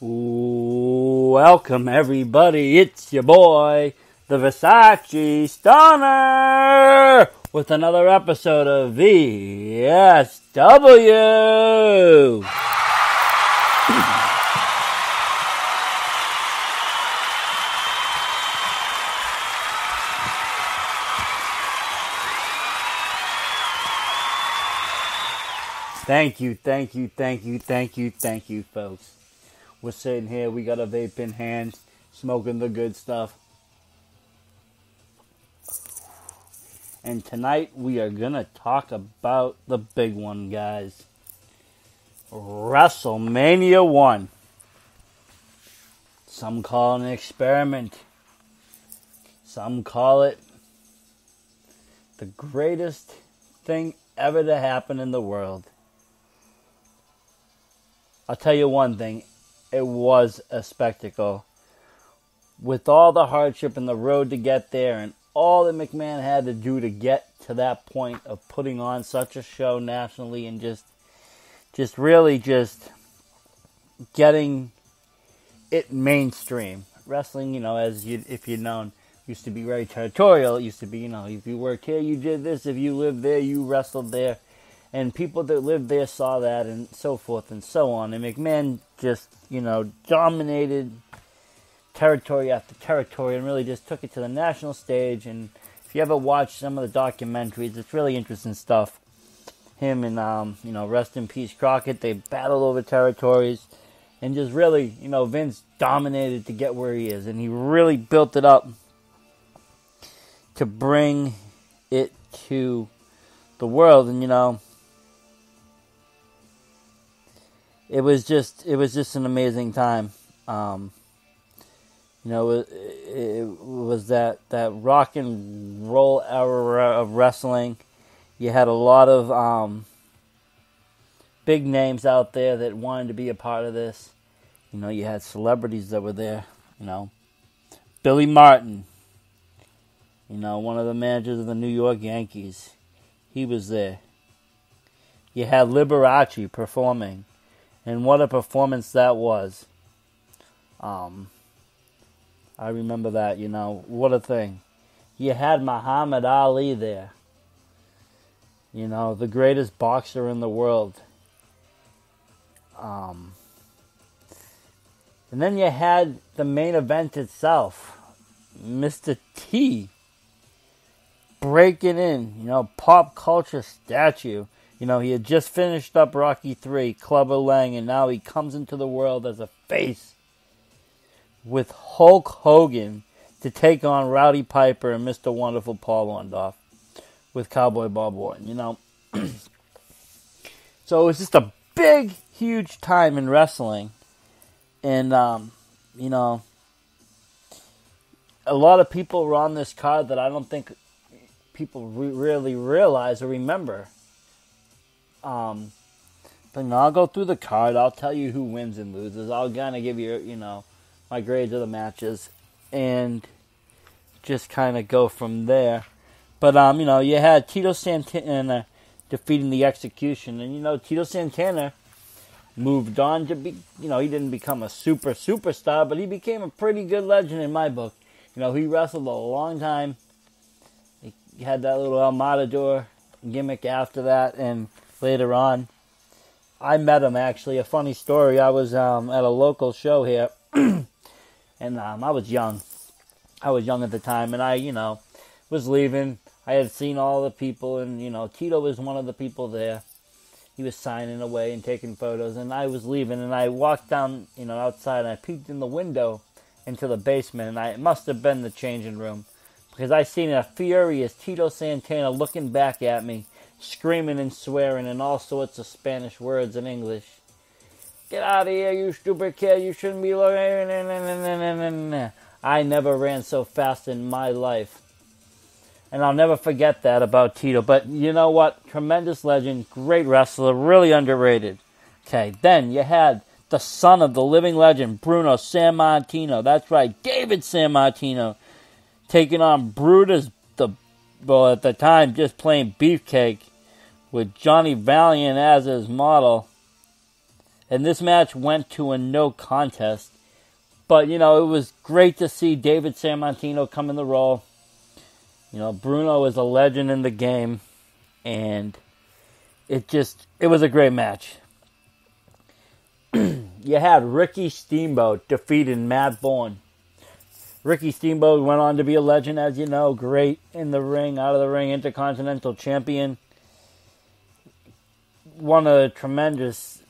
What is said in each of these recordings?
Welcome everybody, it's your boy, the Versace Stunner, with another episode of VSW. Thank you, folks. We're sitting here, we got a vape in hand, smoking the good stuff. And tonight we are going to talk about the big one, guys. Wrestlemania 1. Some call it an experiment. Some call it the greatest thing ever to happen in the world. I'll tell you one thing. It was a spectacle. With all the hardship and the road to get there and all that McMahon had to do to get to that point of putting on such a show nationally and just really getting it mainstream. Wrestling, if you've known, used to be very territorial. It used to be, if you worked here, you did this. If you lived there, you wrestled there. And people that lived there saw that and so forth and so on. And McMahon just, dominated territory after territory and really just took it to the national stage. And if you ever watch some of the documentaries, it's really interesting stuff. Him and, rest in peace Crockett, they battled over territories. And just really, Vince dominated to get where he is. And he really built it up to bring it to the world. And, it was just an amazing time. It was that rock and roll era of wrestling. You had a lot of big names out there that wanted to be a part of this. You had celebrities that were there. Billy Martin. One of the managers of the New York Yankees. He was there. You had Liberace performing. And what a performance that was. I remember that, what a thing. You had Muhammad Ali there. The greatest boxer in the world. And then you had the main event itself. Mr. T. Breaking in, pop culture statue. He had just finished up Rocky III, Clubber Lang, and now he comes into the world as a face with Hulk Hogan to take on Rowdy Piper and Mr. Wonderful Paul Orndorff with Cowboy Bob Orton, So it was just a big, huge time in wrestling. And, a lot of people were on this card that I don't think people really realize or remember. But I'll go through the card. I'll tell you who wins and loses. I'll kind of give you, my grades of the matches and just kind of go from there. But, you had Tito Santana defeating the Execution. And, Tito Santana moved on to be, he didn't become a superstar, but he became a pretty good legend in my book. He wrestled a long time. He had that little El Matador gimmick after that, and later on, I met him, actually. A funny story. I was at a local show here, and I was young. I was young at the time, and I, was leaving. I had seen all the people, and, Tito was one of the people there. He was signing away and taking photos, and I was leaving, and I walked down, outside, and I peeked in the window into the basement, and it must have been the changing room, because I seen a furious Tito Santana looking back at me, screaming and swearing in all sorts of Spanish words and English. Get out of here, you stupid kid. You shouldn't be looking. I never ran so fast in my life. And I'll never forget that about Tito. But you know what? Tremendous legend, great wrestler, really underrated. Okay, then you had the son of the living legend, Bruno Sammartino. That's right, David Sammartino. Taking on Brutus, at the time, just playing Beefcake, with Johnny Valiant as his model. And this match went to a no contest. But, it was great to see David San Marino come in the role. Bruno is a legend in the game. And it was a great match. You had Ricky Steamboat defeating Matt Bourne. Ricky Steamboat went on to be a legend, as you know. Great in the ring, out of the ring, Intercontinental Champion. One of the tremendous,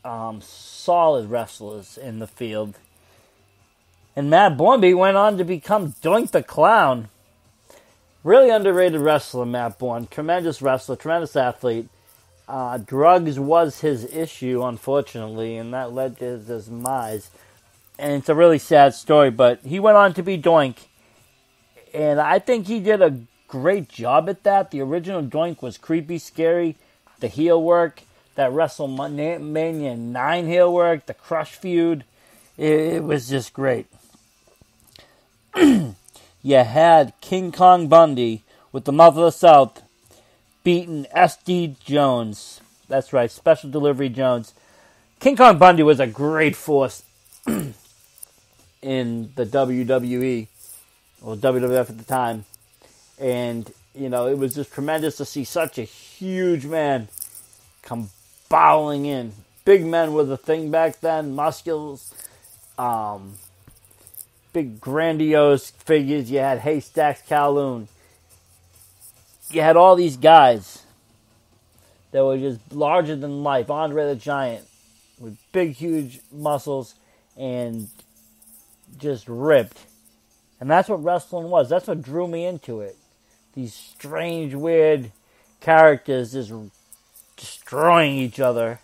solid wrestlers in the field. And Matt Bourne went on to become Doink the Clown. Really underrated wrestler, Matt Bourne. Tremendous wrestler, tremendous athlete. Drugs was his issue, unfortunately, and that led to his demise. And it's a really sad story, but he went on to be Doink. And I think he did a great job at that. The original Doink was creepy, scary. The heel work, that WrestleMania 9 heel work, the Crush feud, it was just great. You had King Kong Bundy with the Mouth of the South beating SD Jones. That's right, Special Delivery Jones. King Kong Bundy was a great force in the WWE, or WWF at the time. And, it was just tremendous to see such a huge man come bowling in. Big men were the thing back then. Muscles, big grandiose figures. You had Haystacks Calhoun. You had all these guys that were just larger than life. Andre the Giant with big, huge muscles and just ripped. And that's what wrestling was. That's what drew me into it. These strange, weird characters just destroying each other.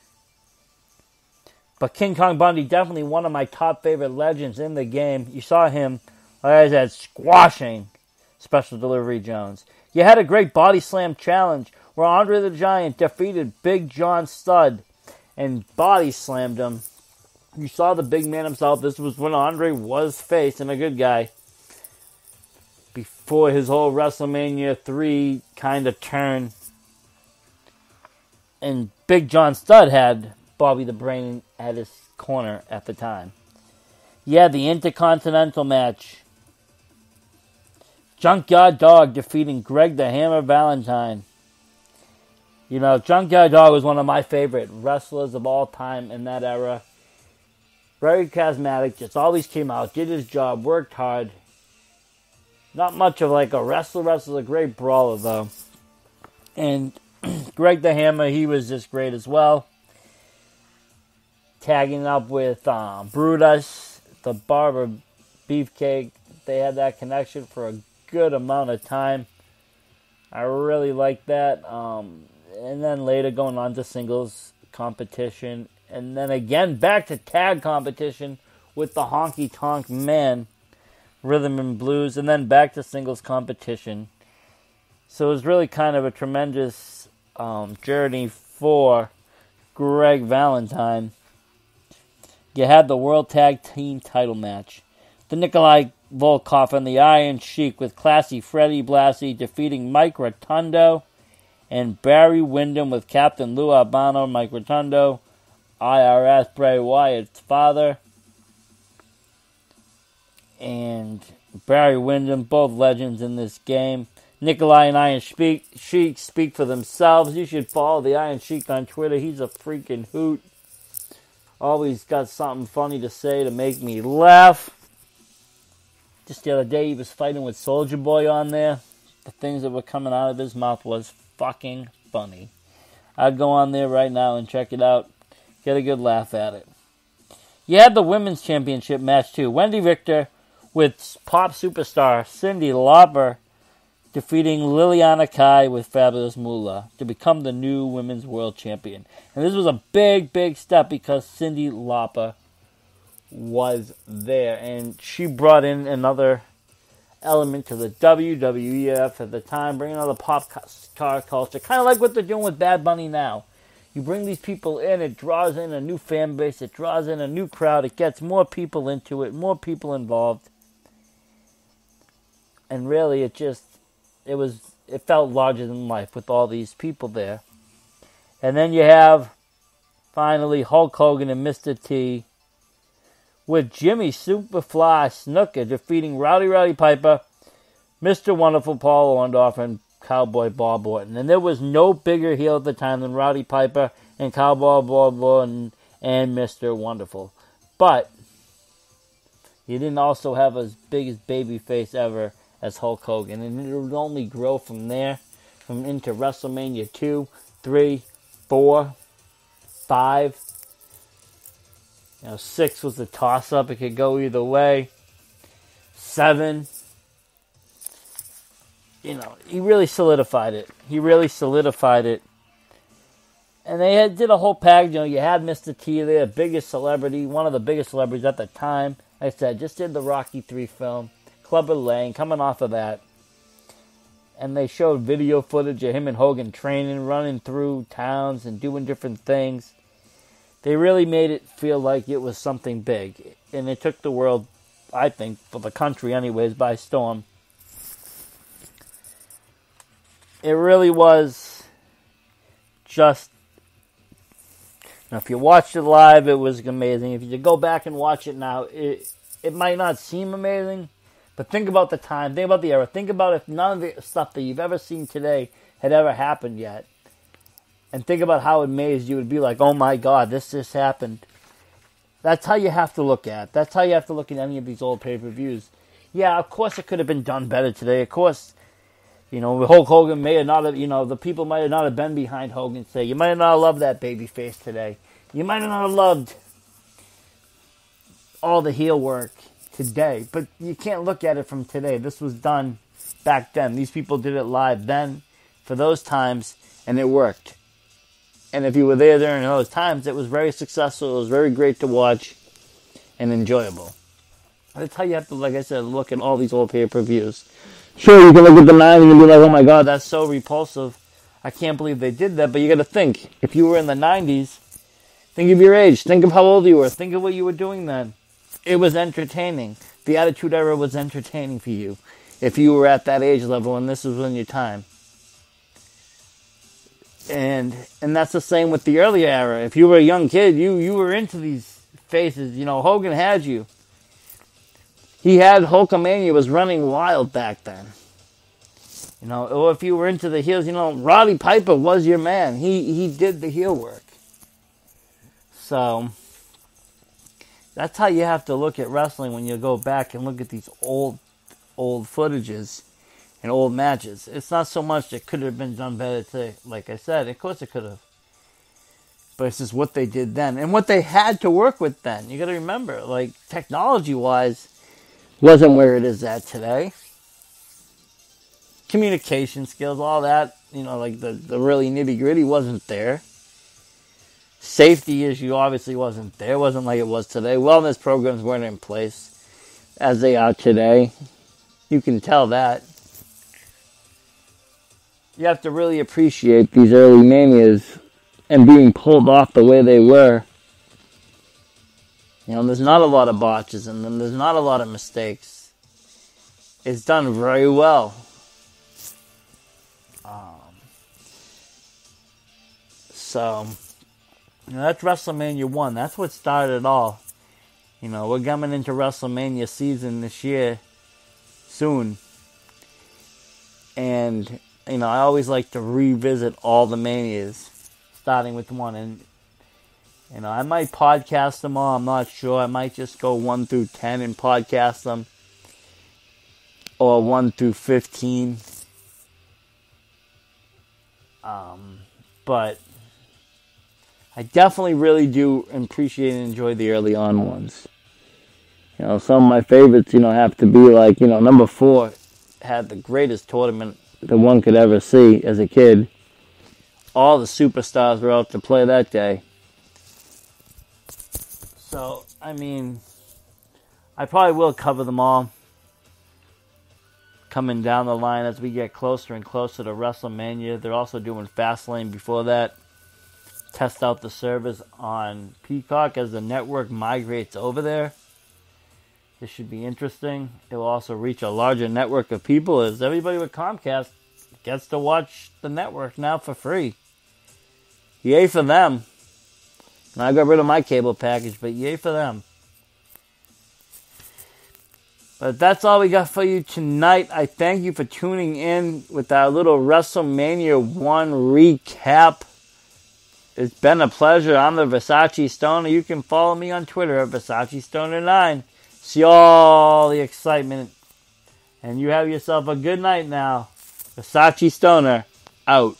But King Kong Bundy, definitely one of my top favorite legends in the game. You saw him, like I said, squashing Special Delivery Jones. You had a great body slam challenge where Andre the Giant defeated Big John Studd and body slammed him. You saw the big man himself. This was when Andre was face and a good guy. Before his whole WrestleMania 3 kind of turn. And Big John Studd had Bobby the Brain at his corner at the time. Yeah, the Intercontinental match. Junkyard Dog defeating Greg the Hammer Valentine. Junkyard Dog was one of my favorite wrestlers of all time in that era. Very charismatic, just always came out, did his job, worked hard. Not much of like a wrestler, a great brawler though. And Greg the Hammer, he was just great as well. Tagging up with Brutus, the Barber Beefcake. They had that connection for a good amount of time. I really liked that. And then later going on to singles competition. And then again back to tag competition with the Honky Tonk Man, Rhythm and Blues. And then back to singles competition. So it was really kind of a tremendous journey for Greg Valentine. You had the World Tag Team title match. The Nikolai Volkov and the Iron Sheik with Classy Freddie Blassie defeating Mike Rotundo and Barry Windham with Captain Lou Albano, Mike Rotundo, IRS Bray Wyatt's father, and Barry Windham, both legends in this game. Nikolai and Iron Sheik speak for themselves. You should follow the Iron Sheik on Twitter. He's a freaking hoot. Always got something funny to say to make me laugh. Just the other day he was fighting with Soulja Boy on there. The things that were coming out of his mouth was fucking funny. I'd go on there right now and check it out. Get a good laugh at it. You had the Women's Championship match too. Wendy Victor with pop superstar Cyndi Lauper defeating Liliana Kai with Fabulous Moolah to become the new Women's World Champion. And this was a big, big step because Cyndi Lauper was there. And she brought in another element to the WWF at the time, bringing another pop star culture. Kind of like what they're doing with Bad Bunny now. You bring these people in, it draws in a new fan base, it draws in a new crowd, it gets more people into it, more people involved. And really, it felt larger than life with all these people there. And then you have finally, Hulk Hogan and Mr. T, with Jimmy Superfly Snuka defeating Rowdy Piper, Mr. Wonderful Paul Orndorff, and Cowboy Bob Orton. And there was no bigger heel at the time than Rowdy Piper and Cowboy Bob Orton and Mr. Wonderful. But he didn't also have as big as babyface ever as Hulk Hogan. And it would only grow from there, from into WrestleMania 2, 3, 4, 5. 6 was a toss-up. It could go either way. 7. He really solidified it. And they did a whole package. You had Mr. T there, biggest celebrity, one of the biggest celebrities at the time. Like I said, just did the Rocky 3 film. Clubber Lang, coming off of that. And they showed video footage of him and Hogan training, running through towns and doing different things. They really made it feel like it was something big. And it took the world, I think, for the country anyways, by storm. It really was just... if you watched it live, it was amazing. If you go back and watch it now, it might not seem amazing. But think about the time. Think about the era. Think about if none of the stuff that you've ever seen today had ever happened yet. And think about how amazed you would be like, oh my God, this just happened. That's how you have to look at it. That's how you have to look at any of these old pay-per-views. Yeah, of course it could have been done better today. Of course, Hulk Hogan may have not have, the people might have not have been behind Hogan today. You might have not loved that baby face today. You might have not loved all the heel work today. But you can't look at it from today. This was done back then. These people did it live then for those times, and it worked. And if you were there during those times, it was very successful. It was very great to watch and enjoyable. That's how you have to, like I said, look at all these old pay-per-views. Sure, you can look at the 90s and be like, oh my God, that's so repulsive. I can't believe they did that. But you got to think, if you were in the 90s, think of your age. Think of how old you were. Think of what you were doing then. It was entertaining. The Attitude Era was entertaining for you if you were at that age level and this was in your time. And that's the same with the earlier era. If you were a young kid, you were into these faces. Hogan had you. He had Hulkamania was running wild back then. Or if you were into the heels, Roddy Piper was your man. He did the heel work. So that's how you have to look at wrestling when you go back and look at these old footages and old matches. It's not so much that could have been done better today. Like I said, of course it could have. But it's just what they did then. And what they had to work with then. You got to remember, technology-wise, wasn't where it is at today. Communication skills, all that, the really nitty-gritty wasn't there. Safety issue obviously wasn't there. It wasn't like it was today. Wellness programs weren't in place as they are today. You can tell that. You have to really appreciate these early manias and being pulled off the way they were. There's not a lot of botches in them. There's not a lot of mistakes. It's done very well. That's WrestleMania 1. That's what started it all. We're coming into WrestleMania season this year soon. And, I always like to revisit all the manias, starting with one. And, I might podcast them all. I'm not sure. I might just go 1 through 10 and podcast them. Or 1 through 15. But I definitely really do appreciate and enjoy the early on ones. Some of my favorites, have to be like, number 4 had the greatest tournament that one could ever see as a kid. All the superstars were out to play that day. So, I probably will cover them all coming down the line as we get closer and closer to WrestleMania. They're also doing Fastlane before that. Test out the service on Peacock as the network migrates over there. This should be interesting. It will also reach a larger network of people as everybody with Comcast gets to watch the network now for free. Yay for them. And I got rid of my cable package, but yay for them. But that's all we got for you tonight. I thank you for tuning in with our little WrestleMania 1 recap. It's been a pleasure. I'm the Versace Stoner. You can follow me on Twitter at Versace Stoner 9. See all the excitement. And you have yourself a good night now. Versace Stoner, out.